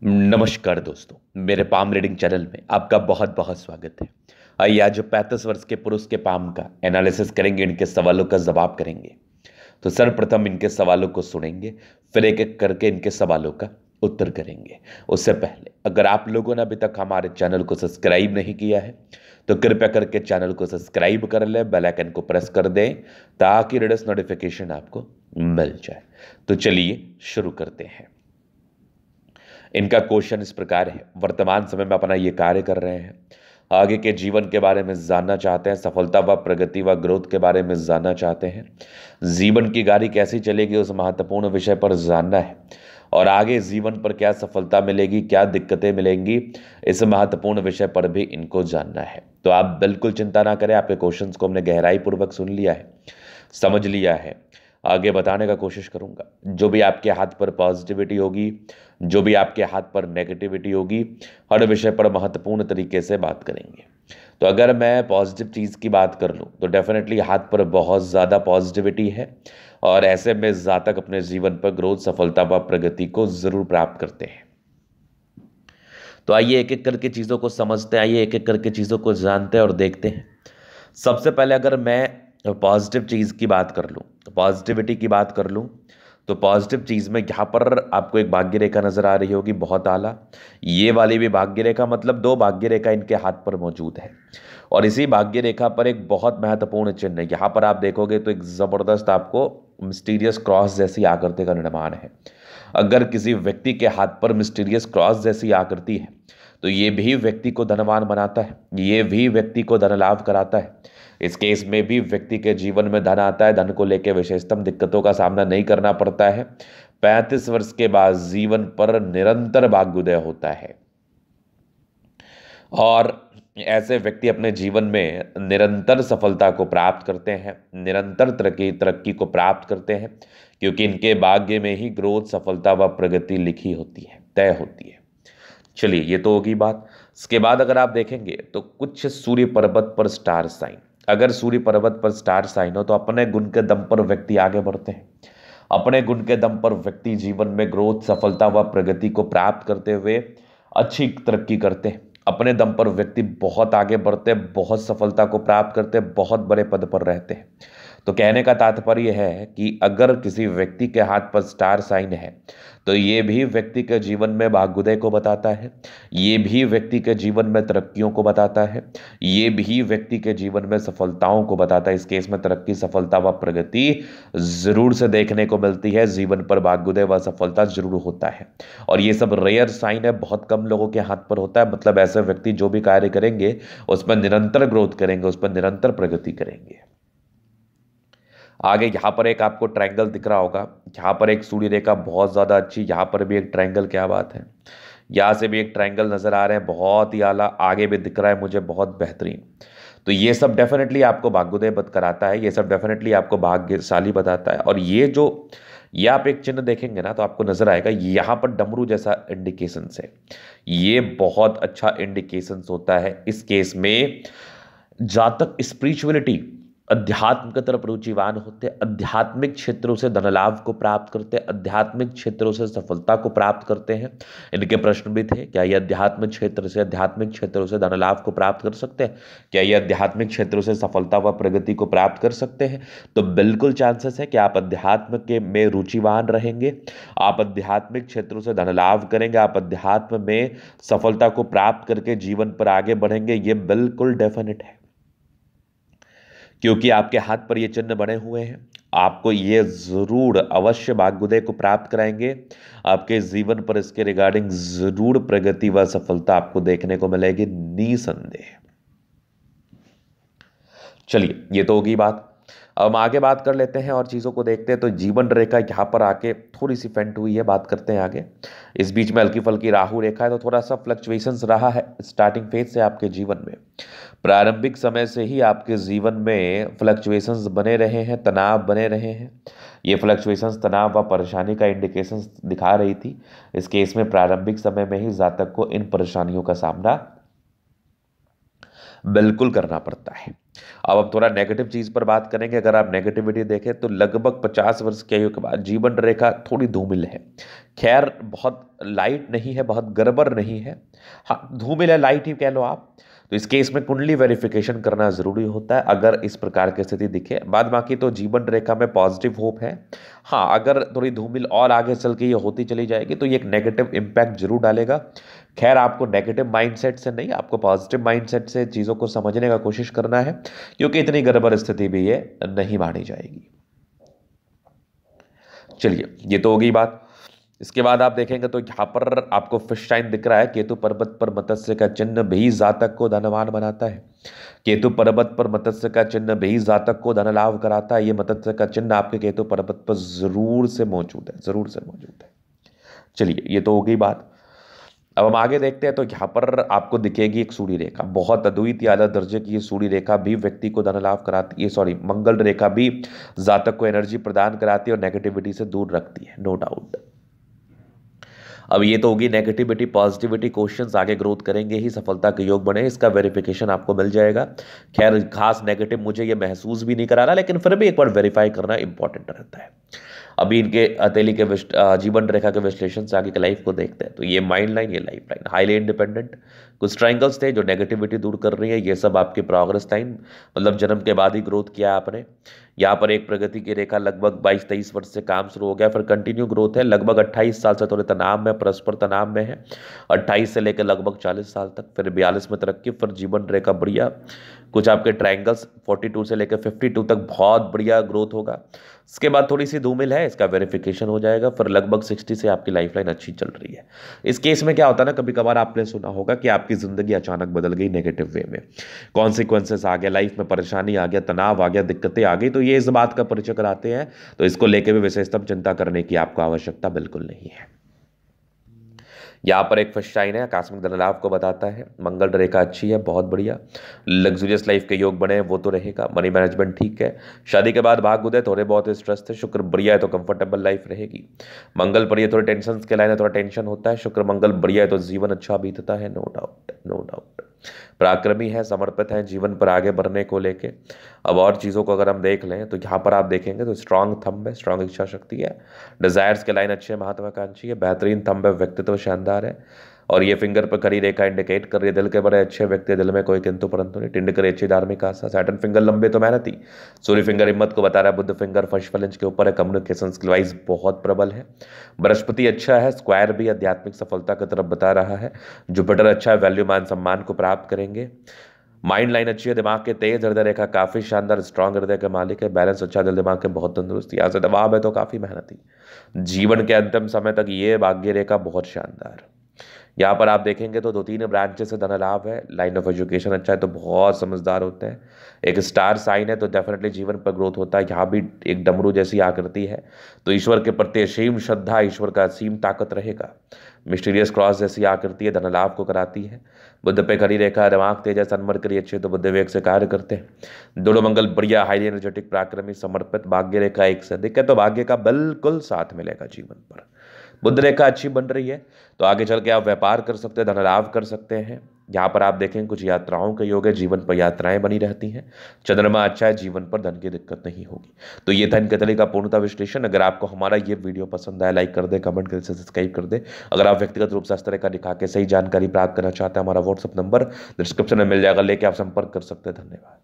नमस्कार दोस्तों, मेरे पाम रीडिंग चैनल में आपका बहुत बहुत स्वागत है। आइए आज 35 वर्ष के पुरुष के पाम का एनालिसिस करेंगे, इनके सवालों का जवाब करेंगे। तो सर्वप्रथम इनके सवालों को सुनेंगे, फिर एक एक करके इनके सवालों का उत्तर करेंगे। उससे पहले अगर आप लोगों ने अभी तक हमारे चैनल को सब्सक्राइब नहीं किया है तो कृपया करके चैनल को सब्सक्राइब कर लें, बेल आइकन को प्रेस कर दें ताकि लेटेस्ट नोटिफिकेशन आपको मिल जाए। तो चलिए शुरू करते हैं। इनका क्वेश्चन इस प्रकार है, वर्तमान समय में अपना ये कार्य कर रहे हैं, आगे के जीवन के बारे में जानना चाहते हैं, सफलता व प्रगति व ग्रोथ के बारे में जानना चाहते हैं, जीवन की गाड़ी कैसी चलेगी उस महत्वपूर्ण विषय पर जानना है, और आगे जीवन पर क्या सफलता मिलेगी, क्या दिक्कतें मिलेंगी, इस महत्वपूर्ण विषय पर भी इनको जानना है। तो आप बिल्कुल चिंता ना करें, आपके क्वेश्चंस को हमने गहराई पूर्वक सुन लिया है, समझ लिया है, आगे बताने का कोशिश करूंगा। जो भी आपके हाथ पर पॉजिटिविटी होगी, जो भी आपके हाथ पर नेगेटिविटी होगी, हर विषय पर महत्वपूर्ण तरीके से बात करेंगे। तो अगर मैं पॉजिटिव चीज़ की बात कर लूँ तो डेफिनेटली हाथ पर बहुत ज़्यादा पॉजिटिविटी है, और ऐसे में जातक अपने जीवन पर ग्रोथ, सफलता व प्रगति को ज़रूर प्राप्त करते हैं। तो आइए एक एक करके चीज़ों को समझते हैं, आइए एक एक करके चीज़ों को जानते हैं और देखते हैं। सबसे पहले अगर मैं पॉजिटिव चीज़ की बात कर लूँ, तो पॉजिटिविटी की बात कर लूँ, तो पॉजिटिव चीज़ में यहाँ पर आपको एक भाग्य रेखा नज़र आ रही होगी, बहुत आला। ये वाली भी भाग्य रेखा, मतलब दो भाग्य रेखा इनके हाथ पर मौजूद है, और इसी भाग्य रेखा पर एक बहुत महत्वपूर्ण चिन्ह है। यहाँ पर आप देखोगे तो एक ज़बरदस्त आपको मिस्टीरियस क्रॉस जैसी आकृति का निर्माण है। अगर किसी व्यक्ति के हाथ पर मिस्टीरियस क्रॉस जैसी आकृति है तो ये भी व्यक्ति को धनवान बनाता है, ये भी व्यक्ति को धन लाभ कराता है। इस केस में भी व्यक्ति के जीवन में धन आता है, धन को लेकर विशेषतम दिक्कतों का सामना नहीं करना पड़ता है। 35 वर्ष के बाद जीवन पर निरंतर भाग्योदय होता है, और ऐसे व्यक्ति अपने जीवन में निरंतर सफलता को प्राप्त करते हैं, निरंतर तरक्की को प्राप्त करते हैं, क्योंकि इनके भाग्य में ही ग्रोथ, सफलता व प्रगति लिखी होती है, तय होती है। चलिए ये तो होगी बात। इसके बाद अगर आप देखेंगे तो कुछ सूर्य पर्वत पर स्टार साइन, अगर सूर्य पर्वत पर स्टार साइन हो तो अपने गुण के दम पर व्यक्ति आगे बढ़ते हैं, अपने गुण के दम पर व्यक्ति जीवन में ग्रोथ, सफलता व प्रगति को प्राप्त करते हुए अच्छी तरक्की करते हैं। अपने दम पर व्यक्ति बहुत आगे बढ़ते हैं, बहुत सफलता को प्राप्त करते हैं, बहुत बड़े पद पर रहते हैं। तो कहने का तात्पर्य है कि अगर किसी व्यक्ति के हाथ पर स्टार साइन है तो ये भी व्यक्ति के जीवन में भाग्योदय को बताता है, ये भी व्यक्ति के जीवन में तरक्कियों को बताता है, ये भी व्यक्ति के जीवन में सफलताओं को बताता है। इस केस में तरक्की, सफलता व प्रगति जरूर से देखने को मिलती है, जीवन पर भाग्योदय व सफलता जरूर होता है। और ये सब रेयर साइन है, बहुत कम लोगों के हाथ पर होता है। मतलब ऐसे व्यक्ति जो भी कार्य करेंगे उस पर निरंतर ग्रोथ करेंगे, उस पर निरंतर प्रगति करेंगे। आगे यहाँ पर एक आपको ट्रायंगल दिख रहा होगा, यहाँ पर एक सूर्य रेखा बहुत ज़्यादा अच्छी, यहाँ पर भी एक ट्रायंगल, क्या बात है, यहाँ से भी एक ट्रायंगल नज़र आ रहे हैं, बहुत ही आला, आगे भी दिख रहा है मुझे, बहुत बेहतरीन। तो ये सब डेफिनेटली आपको भाग्योदय कराता है, ये सब डेफिनेटली आपको भाग्यशाली बताता है। और ये आप एक चिन्ह देखेंगे ना तो आपको नजर आएगा यहाँ पर डमरू जैसा इंडिकेशन है, ये बहुत अच्छा इंडिकेशन होता है। इस केस में जातक स्पिरिचुअलिटी, अध्यात्म की तरफ रुचिवान होते, आध्यात्मिक क्षेत्रों से धन लाभ को प्राप्त करते, आध्यात्मिक क्षेत्रों से सफलता को प्राप्त करते हैं। इनके प्रश्न भी थे, क्या ये आध्यात्मिक क्षेत्रों से धन लाभ को प्राप्त कर सकते हैं, क्या ये आध्यात्मिक क्षेत्रों से सफलता व प्रगति को प्राप्त कर सकते हैं? तो बिल्कुल चांसेस है कि आप अध्यात्म के में रुचिवान रहेंगे, आप आध्यात्मिक क्षेत्रों से धन लाभ करेंगे, आप अध्यात्म में सफलता को प्राप्त करके जीवन पर आगे बढ़ेंगे, ये बिल्कुल डेफिनेट है, क्योंकि आपके हाथ पर ये चिन्ह बने हुए हैं। आपको ये जरूर अवश्य भाग्योदय को प्राप्त कराएंगे, आपके जीवन पर इसके रिगार्डिंग जरूर प्रगति व सफलता आपको देखने को मिलेगी, निसंदेह। चलिए ये तो होगी बात। अब हम आगे बात कर लेते हैं और चीज़ों को देखते हैं। तो जीवन रेखा यहाँ पर आके थोड़ी सी फेंट हुई है, बात करते हैं आगे। इस बीच में हल्की फल्की राहु रेखा है, तो थोड़ा सा फ्लक्चुएशंस रहा है स्टार्टिंग फेज से आपके जीवन में, प्रारंभिक समय से ही आपके जीवन में फ्लक्चुएशंस बने रहे हैं, तनाव बने रहे हैं। ये फ्लक्चुएशंस तनाव व परेशानी का इंडिकेशंस दिखा रही थी। इस केस में प्रारंभिक समय में ही जातक को इन परेशानियों का सामना बिल्कुल करना पड़ता है। अब थोड़ा नेगेटिव चीज़ पर बात करेंगे। अगर आप नेगेटिविटी देखें तो लगभग 50 वर्ष की आयु के बाद जीवन रेखा थोड़ी धूमिल है। खैर बहुत लाइट नहीं है, बहुत गड़बड़ नहीं है, हाँ धूमिल है, लाइट ही कह लो आप। तो इस केस में कुंडली वेरिफिकेशन करना जरूरी होता है अगर इस प्रकार की स्थिति दिखे। बाद बाकी तो जीवन रेखा में पॉजिटिव होप है। हाँ अगर थोड़ी धूमिल और आगे चल के ये होती चली जाएगी तो ये एक नेगेटिव इम्पैक्ट जरूर डालेगा। खैर आपको नेगेटिव माइंडसेट से नहीं, आपको पॉजिटिव माइंडसेट से चीज़ों को समझने का कोशिश करना है, क्योंकि इतनी गड़बड़ स्थिति भी ये नहीं मानी जाएगी। चलिए ये तो होगी बात। इसके बाद आप देखेंगे तो यहाँ पर आपको फिश साइन दिख रहा है। केतु पर्वत पर मत्स्य का चिन्ह भी जातक को धनवान बनाता है। केतु पर्वत पर मत्स्य का चिन्ह भी जातक को धन लाभ कराता है। ये मत्स्य का चिन्ह आपके केतु पर्वत पर जरूर से मौजूद है, जरूर से मौजूद है। चलिए ये तो हो गई बात। अब हम आगे देखते हैं तो यहाँ पर आपको दिखेगी एक सूर्य रेखा, बहुत अद्वितीय आला दर्जे की ये सूर्य रेखा भी व्यक्ति को धन लाभ कराती है। सॉरी, मंगल रेखा भी जातक को एनर्जी प्रदान कराती है और नेगेटिविटी से दूर रखती है, नो डाउट। अब ये तो होगी नेगेटिविटी। पॉजिटिविटी क्वेश्चंस आगे ग्रोथ करेंगे ही सफलता के योग बने, इसका वेरिफिकेशन आपको मिल जाएगा। खैर खास नेगेटिव मुझे ये महसूस भी नहीं करा रहा, लेकिन फिर भी एक बार वेरीफाई करना इंपॉर्टेंट रहता है। अभी इनके हथेली के जीवन रेखा के विश्लेषण से आगे के लाइफ को देखते हैं तो ये माइंड लाइन, ये लाइफ लाइन, हाईली इंडिपेंडेंट। कुछ ट्राइंगल्स थे जो नेगेटिविटी दूर कर रही है, ये सब आपकी प्रोग्रेस लाइन, मतलब जन्म के बाद ही ग्रोथ किया आपने। यहाँ पर एक प्रगति की रेखा लगभग 22-23 वर्ष से काम शुरू हो गया, फिर कंटिन्यू ग्रोथ है। लगभग 28 साल से थोड़े तनाव में, परस्पर तनाव में है। 28 से लेकर लगभग 40 साल तक, फिर 42 में तरक्की, फिर जीवन रेखा बढ़िया। कुछ आपके ट्राइंगल्स 42 से लेकर 52 तक बहुत बढ़िया ग्रोथ होगा। इसके बाद थोड़ी सी धूमिल है, इसका वेरिफिकेशन हो जाएगा। फिर लगभग 60 से आपकी लाइफ लाइन अच्छी चल रही है। इस केस में क्या होता है ना, कभी कभार आपने सुना होगा कि आपकी जिंदगी अचानक बदल गई नेगेटिव वे में, कॉन्सिक्वेंसेस आ गया, लाइफ में परेशानी आ गया, तनाव आ गया, दिक्कतें आ गई, तो ये इस बात का परिचय कराते हैं। तो इसको लेकर भी विशेषतम चिंता करने की आपको आवश्यकता बिल्कुल नहीं है। यहाँ पर एक फर्स्ट साइन है, आकस्मिक धन लाभ को बताता है। मंगल रेखा अच्छी है, बहुत बढ़िया। लग्जूरियस लाइफ के योग बने हैं, वो तो रहेगा। मनी मैनेजमेंट ठीक है। शादी के बाद भाग उदय, थोड़े बहुत स्ट्रेस थे। शुक्र बढ़िया है तो कंफर्टेबल लाइफ रहेगी। मंगल बढ़िया, थोड़े टेंशन के लाइन है, थोड़ा टेंशन होता है। शुक्र मंगल बढ़िया है तो जीवन अच्छा बीतता है, नो डाउट, नो डाउट। पराक्रमी है, समर्पित है जीवन पर आगे बढ़ने को लेके। अब और चीज़ों को अगर हम देख लें तो यहाँ पर आप देखेंगे तो स्ट्रांग थंब है, स्ट्रांग इच्छा शक्ति है। डिजायर्स के लाइन अच्छे, महत्वाकांक्षी है, बेहतरीन थंब है, व्यक्तित्व शानदार है। और ये फिंगर पर खड़ी रेखा इंडिकेट कर रही है दिल के बड़े अच्छे व्यक्ति, दिल में कोई किंतु परंतु नहीं। टिंड करे अच्छी धार्मिक आस्था। सैटर्न फिंगर लंबे तो मेहनती। सूर्य फिंगर हिम्मत को बता रहा है। बुद्ध फिंगर फर्स्ट फलंज के ऊपर है, कम्युनिकेशन स्किल वाइज बहुत प्रबल है। बृहस्पति अच्छा है, स्क्वायर भी आध्यात्मिक सफलता की तरफ बता रहा है। जुपिटर अच्छा है, वैल्यू मान सम्मान को प्राप्त करेंगे। माइंड लाइन अच्छी है, दिमाग के तेज, हृदय रेखा काफी शानदार, स्ट्रांग हृदय के मालिक है। बैलेंस अच्छा, दिल दिमाग के बहुत तंदुरुस्त। यहाँ से दबाव है तो काफी मेहनती। जीवन के अंतिम समय तक ये भाग्य रेखा बहुत शानदार। यहाँ पर आप देखेंगे तो 2-3 ब्रांचेस से धन लाभ है। लाइन ऑफ एजुकेशन अच्छा है तो बहुत समझदार होते हैं। एक स्टार साइन है तो डेफिनेटली जीवन पर ग्रोथ होता है। यहाँ भी एक डमरू जैसी आकृति है तो ईश्वर के प्रति असीम श्रद्धा, ईश्वर का असीम ताकत रहेगा। मिस्टीरियस क्रॉस जैसी आकृति है, धन लाभ को कराती है। बुद्ध पे खड़ी रेखा, दिमाग तेज है, सन्मर करिए अच्छे तो बुद्ध वेग से कार्य करते हैं। दोनों मंगल बढ़िया, हाईली एनर्जेटिक, पराक्रमी, समर्पित। भाग्य रेखा एक से अधिक है तो भाग्य का बिल्कुल साथ मिलेगा जीवन पर। बुद्ध रेखा अच्छी बन रही है तो आगे चल के आप व्यापार कर सकते हैं, धन लाभ कर सकते हैं। यहाँ पर आप देखें कुछ यात्राओं के योग है, जीवन पर यात्राएं बनी रहती हैं। चंद्रमा अच्छा है, जीवन पर धन की दिक्कत नहीं होगी। तो ये था इनके तले का पूर्णता विश्लेषण। अगर आपको हमारा ये वीडियो पसंद आया, लाइक कर दे, कमेंट कर, सब्सक्राइब कर दे। अगर आप व्यक्तिगत रूप से इस तरह का दिखा के सही जानकारी प्राप्त करना चाहते हैं, हमारा व्हाट्सअप नंबर डिस्क्रिप्शन में मिल जाएगा, लेके आप संपर्क कर सकते हैं। धन्यवाद।